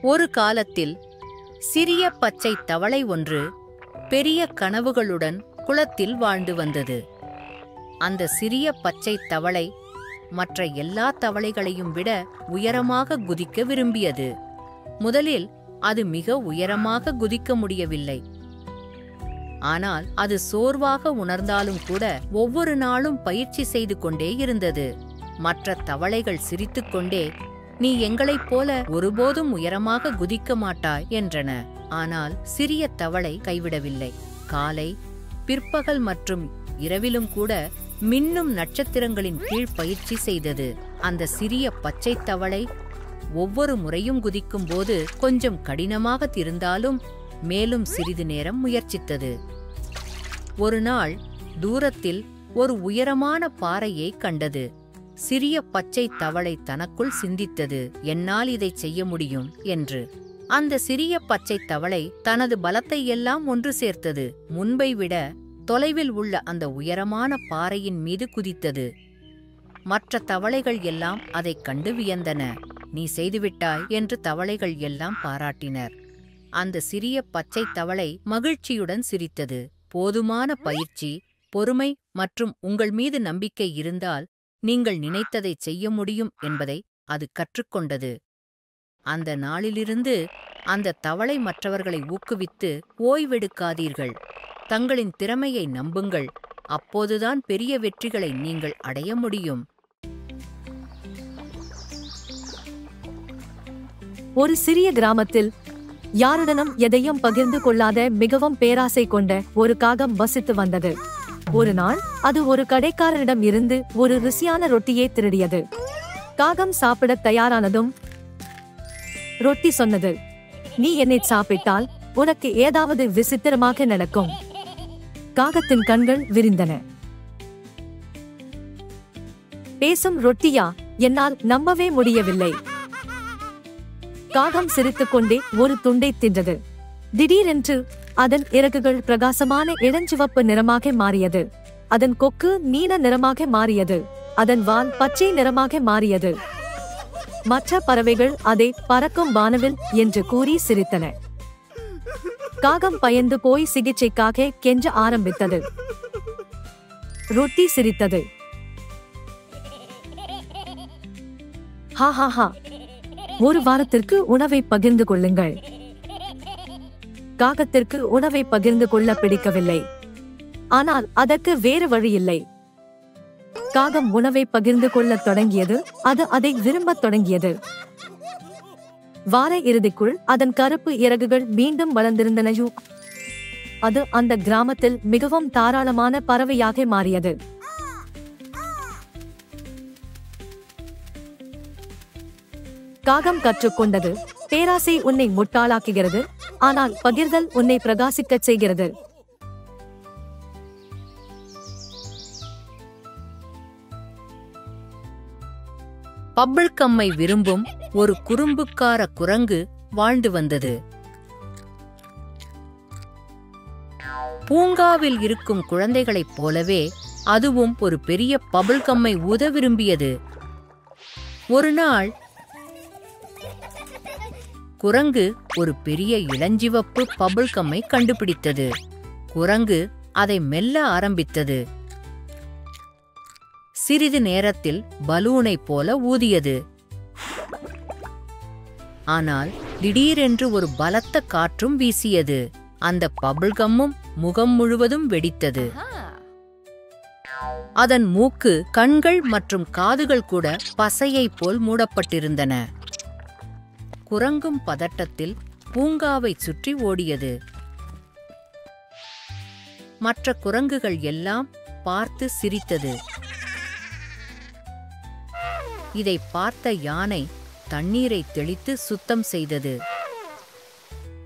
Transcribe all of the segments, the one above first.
ஒரு காலத்தில் சிறிய பச்சை தவளை ஒன்று பெரிய கனவுகளுடன் குளத்தில் வாழ்ந்து வந்தது. அந்த சிறிய பச்சை தவளை மற்ற எல்லா தவளைகளையும் விட உயரமாக குதிக்க விரும்பியது. முதலில் அது மிக உயரமாக குதிக்க முடியவில்லை. ஆனால் அது சோர்வாக உணர்ந்தாலும் கூட ஒவ்வொரு நாளும் பயிற்சி செய்து கொண்டே இருந்தது. மற்ற தவளைகள் சிரித்துக்கொண்டே, "நீ எங்களைப் போல ஒருபோதும் உயரமாக குதிக்க மாட்டாய்" என்றன. ஆனால் சிறிய தவளை கைவிடவில்லை. காலை, பிற்பகல் மற்றும் இரவிலும் கூட மின்னும் நட்சத்திரங்களின் கீழ் பயிற்சி செய்தது. அந்த சிறிய பச்சை தவளை ஒவ்வொரு முறையும் குதிக்கும் போது கொஞ்சம் கடினமாக இருந்தாலும் மேலும் சிறிது நேரம் முயற்சித்தது. ஒரு நாள் தூரத்தில் ஒரு உயரமான பாறையை கண்டது. சிறிய பச்சை தவளை தனக்குள் சிந்தித்தது, "என்னால் இதை செய்ய முடியும்" என்று. அந்த சிறிய பச்சை தவளை தனது பலத்தை எல்லாம் ஒன்று சேர்த்தது. முன்பை விட தொலைவில் உள்ள அந்த உயரமான பாறையின் மீது குதித்தது. மற்ற தவளைகள் எல்லாம் அதைக் கண்டு வியந்தன. "நீ செய்துவிட்டாய்" என்று தவளைகள் எல்லாம் பாராட்டினர். அந்த சிறிய பச்சை தவளை மகிழ்ச்சியுடன் சிரித்தது. போதுமான பயிற்சி, பொறுமை மற்றும் உங்கள் மீது நம்பிக்கை இருந்தால் நீங்கள் நினைத்ததை செய்ய முடியும் என்பதை அது கற்றுக்கொண்டது. அந்த நாளிலிருந்து அந்த தவளை மற்றவர்களை ஊக்குவித்து, "ஓய்வெடுக்காதீர்கள், தங்களின் திறமையை நம்புங்கள், அப்போதுதான் பெரிய வெற்றிகளை நீங்கள் அடைய முடியும்." ஒரு சிறிய கிராமத்தில் யாருடனும் எதையும் பகிர்ந்து கொள்ளாத மிகவும் பேராசை கொண்ட ஒரு காகம் வசித்து வந்தது. ஒரு நாள் அது ஒரு கடைக்காரரிடம் இருந்து ஒரு ருசியான ரொட்டியை திருடியது. காகம் சாப்பிடத் தயாரானதும் ரொட்டி சொன்னது, "நீ என்னை சாப்பிட்டால் உனக்கு ஏதாவது விசித்திரமாக நடக்கும்." காகத்தின் கண்கள் விரிந்தன. "பேசும் ரொட்டியா? என்னால் நம்பவே முடியவில்லை." காகம் சிரித்துக்கொண்டே ஒரு துண்டை தின்றது. திடீரென்று அதன் இறகுகள் பிரகாசமான இளஞ்சிவப்பு நிறமாக மாறியது. அதன் கொக்கு நீல நிறமாக மாறியது. அதன் வால் பச்சை நிறமாக மாறியது. மற்ற பறவைகள் அதை பறக்கும் வானவில் என்று கூறி சிரித்தன. காகம் பயந்து போய் சிகிச்சைக்காக கெஞ்ச ஆரம்பித்தது. ரொட்டி சிரித்தது. "ஹா ஹா ஹா, ஒரு வாரத்திற்கு உணவை பகிர்ந்து கொள்ளுங்கள்." காகத்திற்கு உணவை பகிர்ந்து கொள்ள பிடிக்கவில்லை. ஆனால் அதற்கு வேறு வழியில்லை. காகம் உணவை பகிர்ந்து கொள்ளத் தொடங்கியது. அது அதை விரும்பத் தொடங்கியது. வார இறுதிக்குள் அதன் கருப்பு இறகுகள் மீண்டும் வளர்ந்திருந்தன. அது அந்த கிராமத்தில் மிகவும் தாராளமான பறவையாக மாறியது. காகம் கற்றுக்கொண்டது, பேராசை உன்னை முட்டாளாக்குகிறது, ஆனால் பகிர்தல் உன்னை பிரகாசிக்கச் செய்கிறது. பப்பிள்கம்மை விரும்பும் ஒரு குறும்புக்கார குரங்கு வாழ்ந்து வந்தது. பூங்காவில் இருக்கும் குழந்தைகளைப் போலவே அதுவும் ஒரு பெரிய பப்பிள்கம்மை ஊத விரும்பியது. ஒரு நாள் குரங்கு ஒரு பெரிய இளஞ்சிவப்பு பப்பிள்கம்மை கண்டுபிடித்தது. குரங்கு அதை மெல்ல ஆரம்பித்தது. சிறிது நேரத்தில் பலூனைப் போல ஊதியது. ஆனால் திடீரென்று ஒரு பலத்த காற்றும் வீசியது. அந்த பப்பிள்கம்மும் முகம் முழுவதும் வெடித்தது. அதன் மூக்கு, கண்கள் மற்றும் காதுகள் கூட பசையைப் போல் மூடப்பட்டிருந்தன. குரங்கும் பதட்டத்தில் பூங்காவைச் சுற்றி ஓடியது. மற்ற குரங்குகள் எல்லாம் பார்த்து சிரித்தது. இதை பார்த்த யானை தண்ணீரை தெளித்து சுத்தம் செய்தது.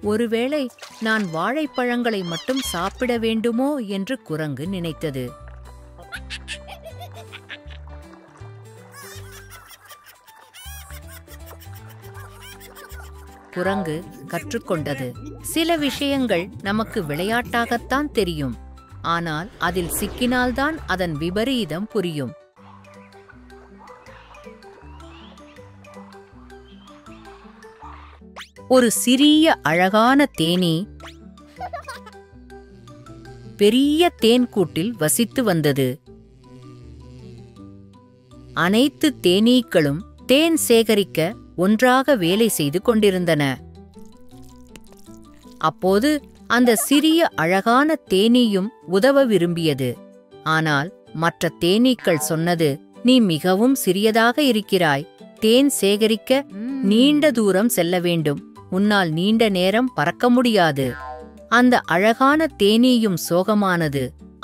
ஒருவேளை நான் வாழைப்பழங்களை மட்டும் சாப்பிட வேண்டுமோ என்று குரங்கு நினைத்தது. குரங்கு கற்றுக்கொண்டது, சில விஷயங்கள் நமக்கு விளையாட்டாகத்தான் தெரியும், ஆனால் அதில் சிக்கினால்தான் அதன் விபரீதம் புரியும். ஒரு சிறிய அழகான தேனீ பெரிய தேன்கூட்டில் வசித்து வந்தது. அனைத்து தேனீக்களும் தேன் சேகரிக்க ஒன்றாக வேலை செய்து கொண்டிருந்தன. அப்போது அந்த சிறிய அழகான தேனீயும் உதவ விரும்பியது. ஆனால் மற்ற தேனீக்கள் சொன்னது, நீ மிகவும் சிறியதாக இருக்கிறாய். தேன் சேகரிக்க நீண்ட தூரம் செல்ல வேண்டும். உன்னால் நீண்ட நேரம் பறக்க முடியாது. அந்த அழகான தேனீயும் சோகமானது.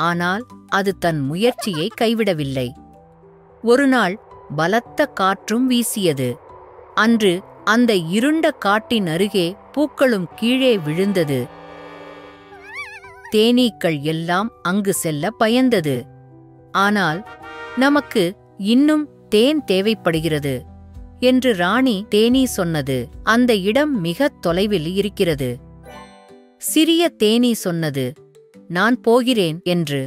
ஆனால் அது தன் முயற்சியை கைவிடவில்லை. ஒருநாள் பலத்த காற்றும் வீசியது. அன்று அந்த இருண்ட காட்டின் அருகே பூக்களும் கீழே விழுந்தது. தேனீக்கள் எல்லாம் அங்கு செல்ல பயந்தது. ஆனால் நமக்கு இன்னும் தேன் தேவைப்படுகிறது என்று ராணி தேனீ சொன்னது. அந்த இடம் மிகத் தொலைவில் இருக்கிறது. சிறிய தேனீ சொன்னது, நான் போகிறேன் என்று.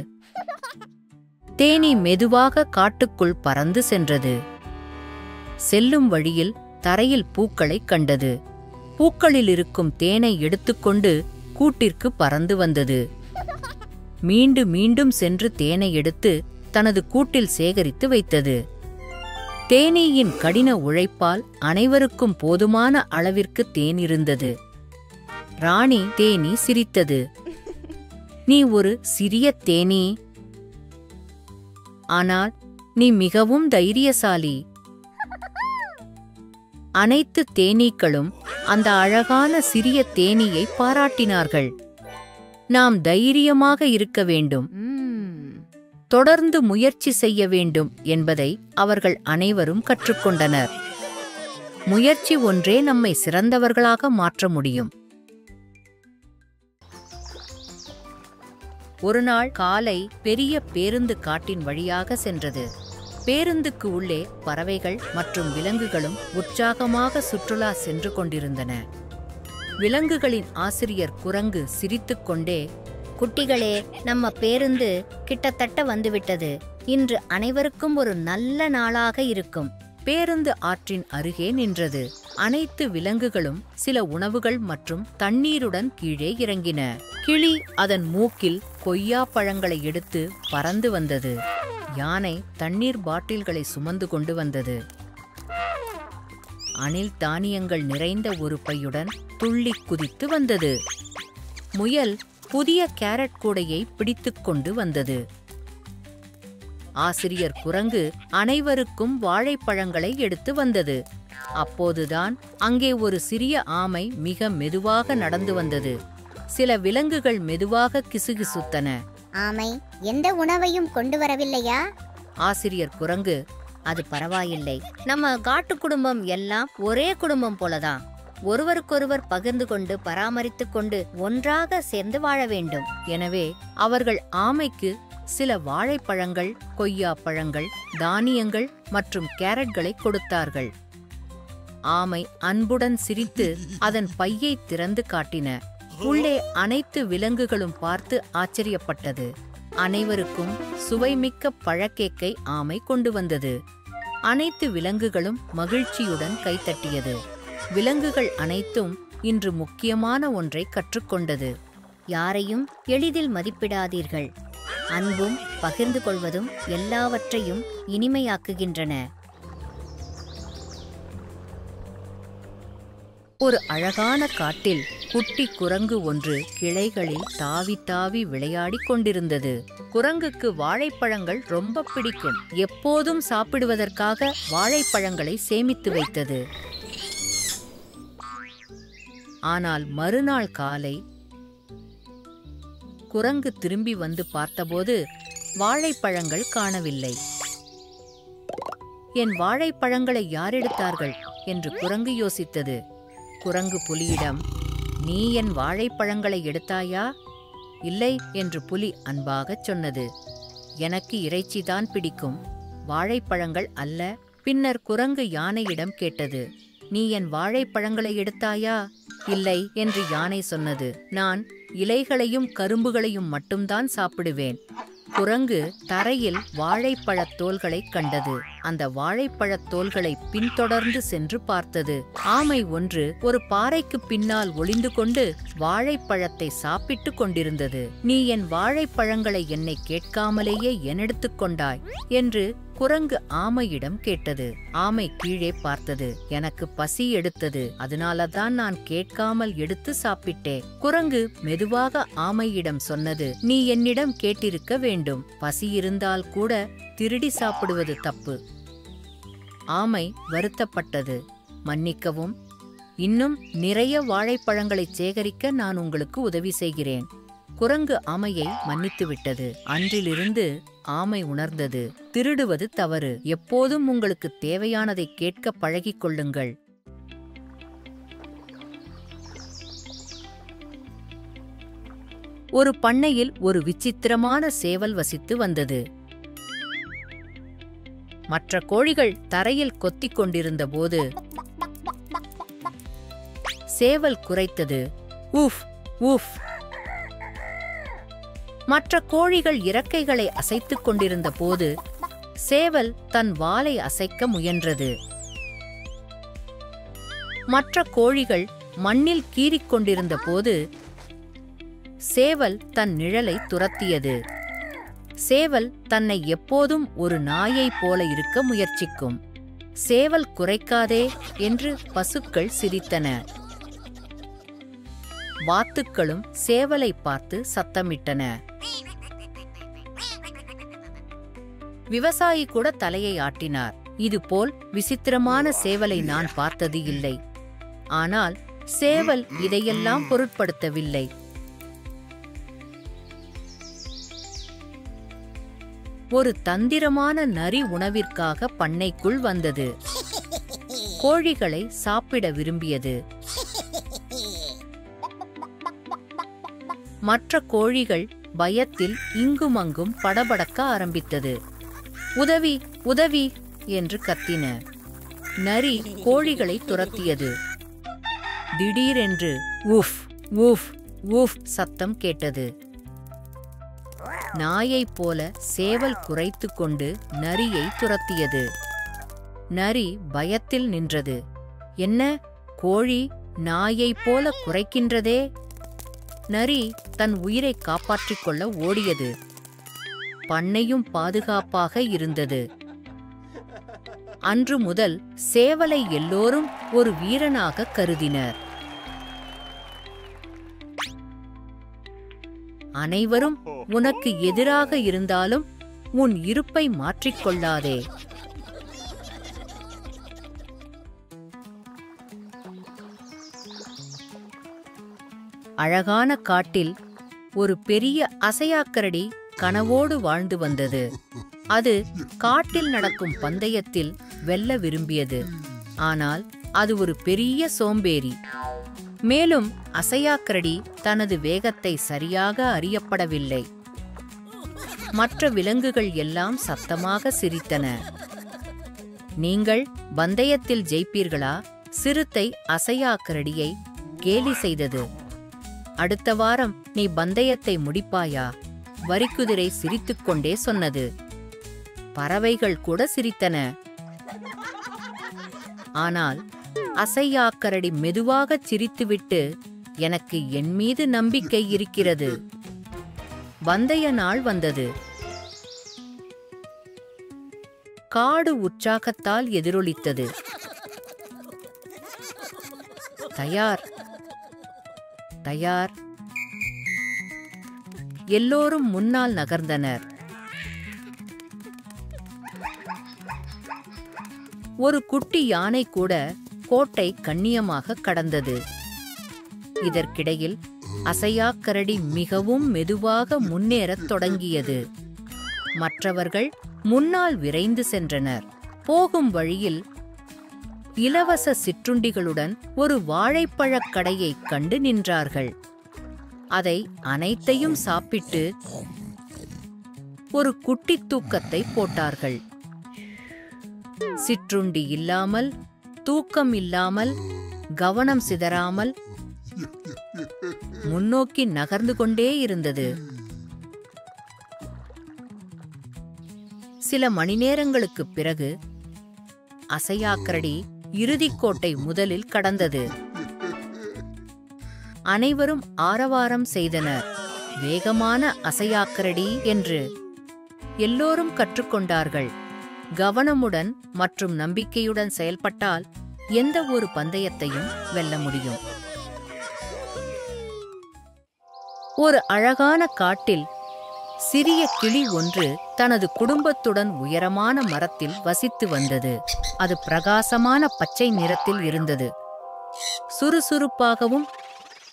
தேனீ மெதுவாக காட்டுக்குள் பறந்து சென்றது. செல்லும் வழியில் தரையில் பூக்களைக் கண்டது. பூக்களில் இருக்கும் தேனை எடுத்துக்கொண்டு கூட்டிற்கு பறந்து வந்தது. மீண்டும் மீண்டும் சென்று தேனை எடுத்து தனது கூட்டில் சேகரித்து வைத்தது. தேனீயின் கடின உழைப்பால் அனைவருக்கும் போதுமான அளவிற்கு தேன் இருந்தது. ராணி தேனீ சிரித்தது. நீ ஒரு சிறிய தேனீ, ஆனால் நீ மிகவும் தைரியசாலி. அனைத்து தேனீக்களும் அந்த அழகான சிறிய தேனீயை பாராட்டினார்கள். நாம் தைரியமாக இருக்க வேண்டும், தொடர்ந்து முயற்சி செய்ய வேண்டும் என்பதை அவர்கள் அனைவரும் கற்றுக்கொண்டனர். முயற்சி ஒன்றே நம்மை சிறந்தவர்களாக மாற்ற முடியும். ஒருநாள் காலை பெரிய பேருந்து காட்டின் வழியாக சென்றது. பேருந்துக்கு உள்ளே பறவைகள் மற்றும் விலங்குகளும் உற்சாகமாக சுற்றுலா சென்று கொண்டிருந்தன. விலங்குகளின் ஆசிரியர் குரங்கு சிரித்துக்கொண்டே, குட்டிகளே, நம்ம பேருந்து கிட்டத்தட்ட வந்துவிட்டது. இன்று அனைவருக்கும் ஒரு நல்ல நாளாக இருக்கும். பேருந்து ஆற்றின் அருகே நின்றது. அனைத்து விலங்குகளும் சில உணவுகள் மற்றும் தண்ணீருடன் கீழே இறங்கின. கிளி அதன் மூக்கில் கொய்யா பழங்களை எடுத்து பறந்து வந்தது. யானை தண்ணீர் பாட்டில்களை சுமந்து கொண்டு வந்தது. அணில் தானியங்கள் நிறைந்த ஒரு பையுடன் துள்ளி குதித்து வந்தது. முயல் புதிய கேரட் கூடையை பிடித்துக் கொண்டு வந்தது. ஆசிரியர் குரங்கு அனைவருக்கும் வாழைப்பழங்களை எடுத்து வந்தது. அப்போதுதான் அங்கே ஒரு சிறிய ஆமை மிக மெதுவாக நடந்து வந்தது. சில விலங்குகள் மெதுவாக கிசுகிசுத்தன. ஆமை எந்த உணவையும் கொண்டு வரவில்லையா? ஆசிரியர் குரங்கு, அது பரவாயில்லை. நம்ம காட்டு குடும்பம் எல்லாம் ஒரே குடும்பம் போலதான். ஒருவருக்கொருவர் பகிர்ந்து கொண்டு பராமரித்துக் கொண்டு ஒன்றாக சேர்ந்து வாழ வேண்டும். எனவே அவர்கள் ஆமைக்கு சில வாழைப்பழங்கள், கொய்யா பழங்கள், தானியங்கள் மற்றும் கேரட்களை கொடுத்தார்கள். ஆமை அன்புடன் சிரித்து அதன் பையை திறந்து காட்டின. உள்ளே அனைத்து விலங்குகளும் பார்த்து ஆச்சரியப்பட்டது. அனைவருக்கும் சுவைமிக்க பழக்கேக்கை ஆமை கொண்டு வந்தது. அனைத்து விலங்குகளும் மகிழ்ச்சியுடன் கைத்தட்டியது. விலங்குகள் அனைத்தும் இன்று முக்கியமான ஒன்றை கற்றுக்கொண்டது. யாரையும் எளிதில் மதிப்பிடாதீர்கள். அன்பும் பகிர்ந்து கொள்வதும் எல்லாவற்றையும் இனிமையாக்குகின்றன. ஒரு அழகான காட்டில் குட்டி குரங்கு ஒன்று கிளைகளில் தாவி தாவி விளையாடிக் கொண்டிருந்தது. குரங்குக்கு வாழைப்பழங்கள் ரொம்ப பிடிக்கும். எப்போதும் சாப்பிடுவதற்காக வாழைப்பழங்களை சேமித்து வைத்தது. ஆனால் மறுநாள் காலை குரங்கு திரும்பி வந்து பார்த்தபோது வாழைப்பழங்கள் காணவில்லை. என் வாழைப்பழங்களை யார் எடுத்தார்கள் என்று குரங்கு யோசித்தது. குரங்கு புலியிடம், நீ என் வாழைப்பழங்களை எடுத்தாயா? இல்லை என்று புலி அன்பாகச் சொன்னது. எனக்கு இறைச்சிதான் பிடிக்கும், வாழைப்பழங்கள் அல்ல. பின்னர் குரங்கு யானையிடம் கேட்டது, நீ என் வாழைப்பழங்களை எடுத்தாயா? இல்லை என்று யானை சொன்னது. நான் இலைகளையும் கரும்புகளையும் மட்டும்தான் சாப்பிடுவேன். குரங்கு தரையில் வாழைப்பழத் தோல்களைக் கண்டது. அந்த வாழைப்பழத் தோல்களை பின்தொடர்ந்து சென்று பார்த்தது. ஆமை ஒன்று ஒரு பாறைக்கு பின்னால் ஒளிந்து கொண்டு வாழைப்பழத்தை சாப்பிட்டு கொண்டிருந்தது. நீ என் வாழைப்பழங்களை என்னை கேட்காமலேயே என்னெடுத்துக் கொண்டாய் என்று குரங்கு ஆமையிடம் கேட்டது. ஆமை கீழே பார்த்தது. எனக்கு பசி எடுத்தது, அதனாலதான் நான் கேட்காமல் எடுத்து சாப்பிட்டேன். குரங்கு மெதுவாக ஆமையிடம் சொன்னது, நீ என்னிடம் கேட்டிருக்க வேண்டும். பசி இருந்தால் கூட திருடி சாப்பிடுவது தப்பு. ஆமை வருத்தப்பட்டது. மன்னிக்கவும், இன்னும் நிறைய வாழைப்பழங்களை சேகரிக்க நான் உங்களுக்கு உதவி செய்கிறேன். குரங்கு ஆமையை மன்னித்துவிட்டது. அன்றிலிருந்து ஆமை உணர்ந்தது, திருடுவது தவறு. எப்போதும் உங்களுக்கு தேவையானதை கேட்க பழகிக் கொள்ளுங்கள். ஒரு பண்ணையில் ஒரு விசித்திரமான சேவல் வசித்து வந்தது. மற்ற கோழிகள் தரையில் கொத்திக் கொண்டிருந்த போது சேவல் குரைத்தது, ஊஃப் ஊஃப். மற்ற கோழிகள் இறக்கைகளை அசைத்துக் கொண்டிருந்த போது சேவல் தன் வாலை அசைக்க முயன்றது. மற்ற கோழிகள் மண்ணில் கீறிக் கொண்டிருந்த போது சேவல் தன் நிழலை துரத்தியது. சேவல் தன்னை எப்போதும் ஒரு நாயைப் போல இருக்க முயற்சிக்கும். சேவல் குரைக்காதே என்று பசுக்கள் சிரித்தன. வாத்துக்களும் சேவலை பார்த்து சத்தமிட்டன. விவசாயி கூட தலையை ஆட்டினார். இதுபோல் விசித்திரமான சேவலை நான் பார்த்தது இல்லை. ஆனால் சேவல் இதையெல்லாம் பொருட்படுத்தவில்லை. ஒரு தந்திரமான நரி உணவிற்காக பண்ணைக்குள் வந்தது. கோழிகளை சாப்பிட விரும்பியது. மற்ற கோழிகள் பயத்தில் இங்குமங்கும் படபடக்க ஆரம்பித்தது. உதவி உதவி என்று கத்தின. நரி கோழிகளை துரத்தியது. திடீரென்று ஊஃப் ஊஃப் ஊஃப் சத்தம் கேட்டது. நாயைப் போல சேவல் குரைத்து கொண்டு நரியை துரத்தியது. நரி பயத்தில் நின்றது. என்ன, கோழி நாயைப் போல குரைக்கின்றதே? நரி தன் உயிரை காப்பாற்றிக் கொள்ள ஓடியது. பண்ணையும் பாதுகாப்பாக இருந்தது. அன்று முதல் சேவலை எல்லோரும் ஒரு வீரனாக கருதினர். அனைவரும் உனக்கு எதிராக இருந்தாலும் உன் இருப்பை மாற்றிக்கொள்ளாதே. அழகான காட்டில் ஒரு பெரிய அசையாக்கரடி கனவோடு வாழ்ந்து வந்தது. அது காட்டில் நடக்கும் பந்தயத்தில் வெல்ல விரும்பியது. ஆனால் அது ஒரு பெரிய சோம்பேறி. மேலும் அசையாக்கரடி தனது வேகத்தை சரியாக அறியப்படவில்லை. மற்ற விலங்குகள் எல்லாம் சத்தமாக சிரித்தன. நீங்கள் பந்தயத்தில் ஜெயிப்பீர்களா? சிறுத்தை அசையாக்கரடியை கேலி செய்தது. அடுத்த வாரம் நீ பந்தயத்தை முடிப்பாயா? வரிக்குதிரை சிரித்துக்கொண்டே சொன்னது. பறவைகள் கூட சிரித்தன. ஆனால் அசையாக்கரடி மெதுவாகச் சிரித்துவிட்டு, எனக்கு என் மீது நம்பிக்கை இருக்கிறது. பந்தய நாள் வந்தது. காடு உற்சாகத்தால் எதிரொலித்தது. தயார் தயார். எல்லோரும் முன்னால் நகர்ந்தனர். ஒரு குட்டி யானை கூட கோட்டை கண்ணியமாக கடந்தது. இதற்கிடையில் அசையாக்கரடி மிகவும் மெதுவாக முன்னேறத் தொடங்கியது. மற்றவர்கள் முன்னால் விரைந்து சென்றனர். போகும் வழியில் இலவச சிற்றுண்டிகளுடன் ஒரு வாழைப்பழக் கடையைக் கண்டு நின்றார்கள். அதை அனைத்தையும் சாப்பிட்டு ஒரு குட்டி தூக்கத்தை போட்டார்கள். சிற்றுண்டி இல்லாமல், தூக்கம் இல்லாமல், கவனம் சிதறாமல் முன்னோக்கி நகர்ந்து கொண்டே இருந்தது. சில மணிநேரங்களுக்குப் பிறகு அசையாக்கரடி இறுதிக்கோட்டை முதலில் கடந்தது. அனைவரும் ஆரவாரம் செய்தனர். வேகமான அசையாக்கரடி என்று எல்லோரும் கற்றுக்கொண்டார்கள். கவனமுடன் மற்றும் நம்பிக்கையுடன் செயல்பட்டால் எந்த ஒரு பந்தயத்தையும் வெல்ல முடியும். ஒரு அழகான காட்டில் சிறிய கிளி ஒன்று தனது குடும்பத்துடன் உயரமான மரத்தில் வசித்து வந்தது. அது பிரகாசமான பச்சை நிறத்தில் இருந்தது. சுறுசுறுப்பாகவும்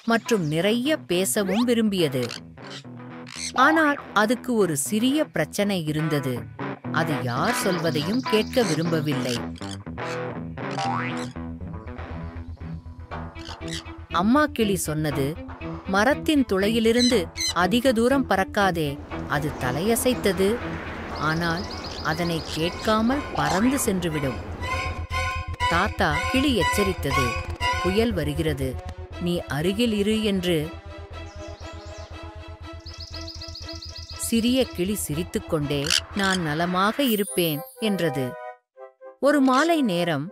மற்றும் நிறைய பேசவும் விரும்பியது. ஆனால் அதுக்கு ஒரு சிறிய பிரச்சனை இருந்தது. அது யார் சொல்வதையும் கேட்க விரும்பவில்லை. அம்மா கிளி சொன்னது, மரத்தின் துளையிலிருந்து அதிக தூரம் பறக்காதே. அது தலையசைத்தது. ஆனால் அதனை கேட்காமல் பறந்து சென்றுவிடும். தாத்தா கிளி எச்சரித்தது, புயல் வருகிறது, நீ அருகில் இரு என்று. சிறிய கிளி சிரித்துக்கொண்டே, நான் நலமாக இருப்பேன் என்றது. ஒரு மாலை நேரம்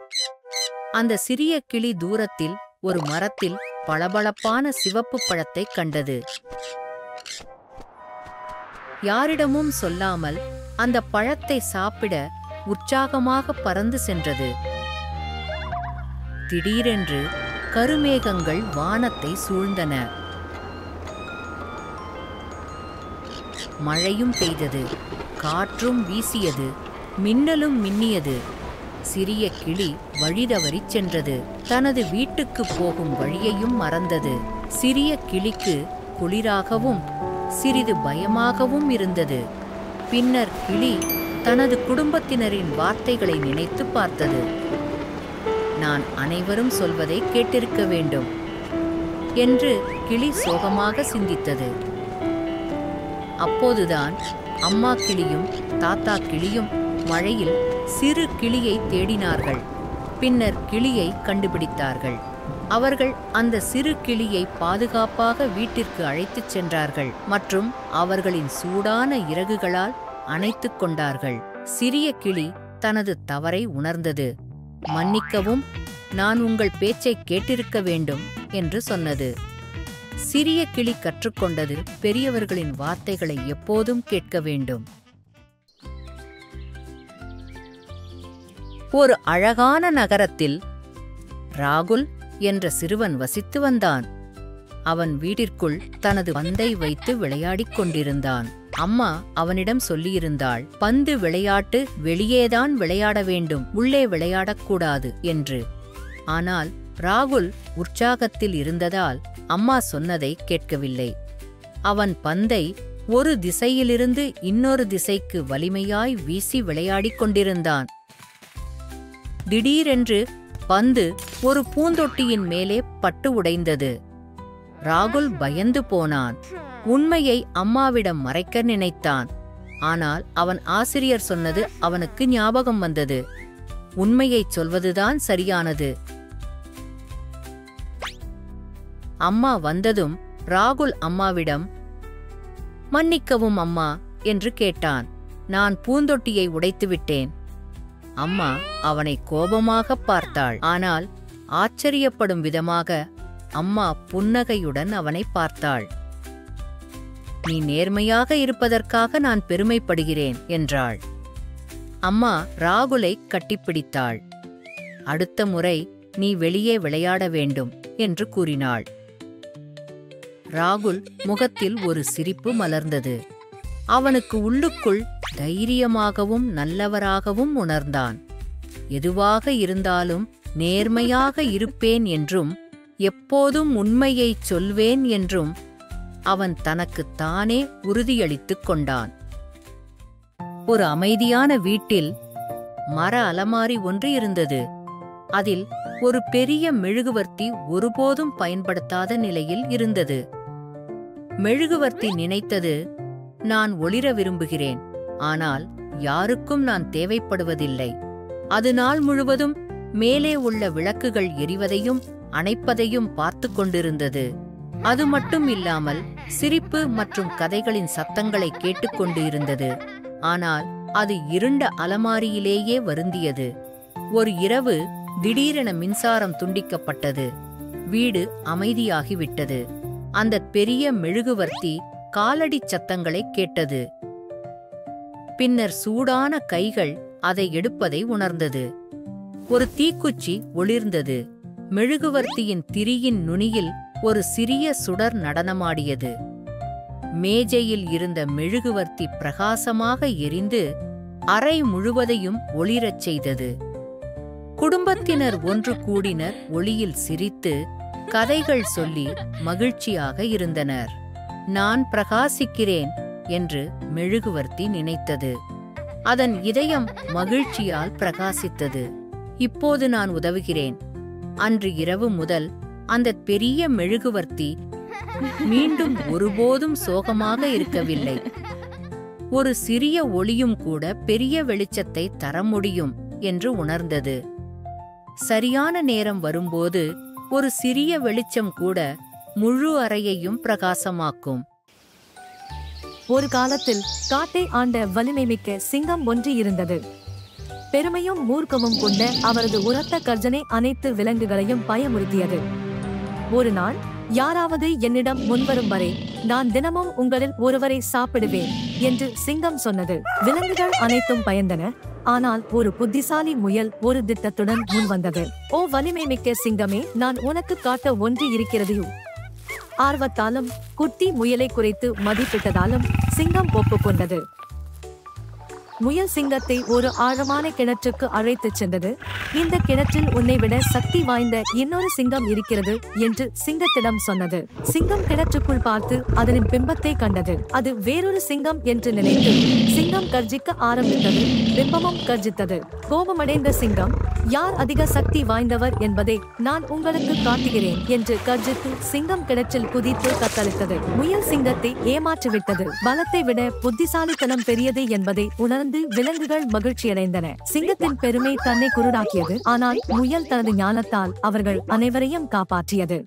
அந்த சிறிய கிளி தூரத்தில் ஒரு மரத்தில் பளபளப்பான சிவப்பு பழத்தைக் கண்டது. யாரிடமும் சொல்லாமல் அந்த பழத்தை சாப்பிட உற்சாகமாக பறந்து சென்றது. திடீரென்று கருமேகங்கள் வானத்தை சூழ்ந்தன. மழையும் பெய்தது, காற்றும் வீசியது, மின்னலும் மின்னியது. சிறிய கிளி வழிதவறிச் சென்றது. தனது வீட்டுக்கு போகும் வழியையும் மறந்தது. சிறிய கிளிக்கு குளிராகவும் சிறிது பயமாகவும் இருந்தது. பின்னர் கிளி தனது குடும்பத்தினரின் வார்த்தைகளை நினைத்து பார்த்தது. நான் அனைவரும் சொல்வதை கேட்டிருக்க வேண்டும் என்று கிளி சோகமாக சிந்தித்தது. அப்போதுதான் அம்மா கிளியும் தாத்தா கிளியும் மழையில் சிறு கிளியை தேடினார்கள். பின்னர் கிளியை கண்டுபிடித்தார்கள். அவர்கள் அந்த சிறு கிளியை பாதுகாப்பாக வீட்டிற்கு அழைத்துச் சென்றார்கள் மற்றும் அவர்களின் சூடான இறகுகளால் அணைத்துக் கொண்டார்கள். சிறிய கிளி தனது தவறை உணர்ந்தது. மன்னிக்கவும், நான் உங்கள் பேச்சை கேட்டிருக்க வேண்டும் என்று சொன்னது. சிறிய கிளி கற்றுக்கொண்டது, பெரியவர்களின் வார்த்தைகளை எப்போதும் கேட்க வேண்டும். ஒரு அழகான நகரத்தில் ராகுல் என்ற சிறுவன் வசித்து வந்தான். அவன் வீட்டிற்குள் தனது பந்தை வைத்து விளையாடிக் கொண்டிருந்தான். அம்மா அவனிடம் சொல்லியிருந்தாள், பந்து விளையாட்டு வெளியேதான் விளையாட வேண்டும், உள்ளே விளையாடக்கூடாது என்று. ஆனால் ராகுல் உற்சாகத்தில் இருந்ததால் அம்மா சொன்னதை கேட்கவில்லை. அவன் பந்தை ஒரு திசையிலிருந்து இன்னொரு திசைக்கு வலிமையாய் வீசி விளையாடிக் கொண்டிருந்தான். திடீரென்று பந்து ஒரு பூந்தொட்டியின் மேலே பட்டு உடைந்தது. ராகுல் பயந்து போனான். உண்மையை அம்மாவிடம் மறைக்க நினைத்தான். ஆனால் அவன் ஆசிரியர் சொன்னது அவனுக்கு ஞாபகம் வந்தது. உண்மையைச் சொல்வதுதான் சரியானது. அம்மா வந்ததும் ராகுல் அம்மாவிடம், மன்னிக்கவும் அம்மா என்று கேட்டான். நான் பூந்தொட்டியை உடைத்துவிட்டேன். அம்மா அவனை கோபமாக பார்த்தாள். ஆனால் ஆச்சரியப்படும் விதமாக அம்மா புன்னகையுடன் அவனை பார்த்தாள். நீ நேர்மையாக இருப்பதற்காக நான் பெருமைப்படுகிறேன் என்றாள். அம்மா ராகுலை கட்டிப்பிடித்தாள். அடுத்த முறை நீ வெளியே விளையாட வேண்டும் என்று கூறினாள். ராகுல் முகத்தில் ஒரு சிரிப்பு மலர்ந்தது. அவனுக்கு உள்ளுக்குள் தைரியமாகவும் நல்லவராகவும் உணர்ந்தான். எதுவாக இருந்தாலும் நேர்மையாக இருப்பேன் என்றும் எப்போதும் உண்மையைச் சொல்வேன் என்றும் அவன் தனக்குத் தானே உறுதியளித்துக் கொண்டான். ஒரு அமைதியான வீட்டில் மர அலமாரி ஒன்று இருந்தது. அதில் ஒரு பெரிய மெழுகுவர்த்தி ஒருபோதும் பயன்படுத்தாத நிலையில் இருந்தது. மெழுகுவர்த்தி நினைத்தது, நான் ஒளிர விரும்புகிறேன், ஆனால் யாருக்கும் நான் தேவைப்படுவதில்லை. அது நாள் முழுவதும் மேலே உள்ள விளக்குகள் எரிவதையும் அணைப்பதையும் பார்த்து கொண்டிருந்தது. அது மட்டும் இல்லாமல் சிரிப்பு மற்றும் கதைகளின் சத்தங்களை கேட்டுக்கொண்டு இருந்தது. ஆனால் அது இருண்ட அலமாரியிலேயே வருந்தியது. ஒரு இரவு திடீரென மின்சாரம் துண்டிக்கப்பட்டது. வீடு அமைதியாகிவிட்டது. அந்த பெரிய மெழுகுவர்த்தி காலடி சத்தங்களை கேட்டது. பின்னர் சூடான கைகள் அதை எடுப்பதை உணர்ந்தது. ஒரு தீக்குச்சி ஒளிர்ந்தது. மெழுகுவர்த்தியின் திரியின் நுனியில் ஒரு சிறிய சுடர் நடனமாடியது. மேஜையில் இருந்த மெழுகுவர்த்தி பிரகாசமாக எரிந்து அறை முழுவதையும் ஒளிரச் செய்தது. குடும்பத்தினர் ஒன்று கூடினர். ஒளியில் சிரித்து கதைகள் சொல்லி மகிழ்ச்சியாக இருந்தனர். நான் பிரகாசிக்கிறேன் என்று மெழுகுவர்த்தி நினைத்தது. அதன் இதயம் மகிழ்ச்சியால் பிரகாசித்தது. இப்போது நான் உதவுகிறேன். அன்று இரவு முதல் அந்த பெரிய மெழுகுவர்த்தி மீண்டும் ஒருபோதும் சோகமாக இருக்கவில்லை. ஒரு சிறிய ஒளியும் கூட பெரிய வெளிச்சத்தை தர முடியும் என்று உணர்ந்தது. சரியான நேரம் வரும்போது ஒரு சிறிய வெளிச்சம் கூட முழு அறையையும் பிரகாசமாக்கும். ஒரு காலத்தில் காட்டை ஆண்ட வலிமைமிக்க சிங்கம் ஒன்று இருந்தது. பெருமையும் மூர்க்கமும் கொண்ட அவரது உரத்த கர்ஜனை அனைத்து விலங்குகளையும் பயமுறுத்தியது. ஒரு நாள், யாராவது என்னிடம் முன்வரும் வரை நான் தினமும் உங்களில் ஒருவரை சாப்பிடுவேன் என்று சிங்கம் சொன்னது. விலங்குகள் அனைத்தும் பயந்தன. ஆனால் ஒரு புத்திசாலி முயல் ஒரு திட்டத்துடன் முன்வந்தது. ஓ வலிமை மிக்க சிங்கமே, நான் உனக்கு காட்ட ஒன்று இருக்கிறது. ஆர்வத்தாலும் குட்டி முயலை குறைத்து மதிப்பிட்டதாலும் சிங்கம் ஒப்புக்கொண்டது. முயல் சிங்கத்தை ஒரு ஆழமான கிணற்றுக்கு அழைத்துச் சென்றது. இந்த கிணற்றில் உன்னை விட சக்தி வாய்ந்த இன்னொரு சிங்கம் இருக்கிறது என்று சிங்கத்திடம் சொன்னது. சிங்கம் கிணற்றுக்குள் பார்த்து அதனின் பிம்பத்தை கண்டது. அது வேறொரு சிங்கம் என்று நினைத்து சிங்கம் கர்ஜிக்க ஆரம்பித்தது. பிம்பமும் கர்ஜித்தது. கோபமடைந்த சிங்கம், யார் அதிக சக்தி வாய்ந்தவர் என்பதை நான் உங்களுக்கு காட்டுகிறேன் என்று கர்ஜித்து சிங்கம் கிணற்றில் குதித்து கத்தளித்தது. முயல் சிங்கத்தை ஏமாற்றிவிட்டது. பலத்தை விட புத்திசாலித்தனம் பெரியது என்பதை உணர்ந்து விலங்குகள் மகிழ்ச்சியடைந்தன. சிங்கத்தின் பெருமை தன்னை குருடாக்கியது. ஆனால் முயல் தனது ஞானத்தால் அவர்கள் அனைவரையும் காப்பாற்றியது.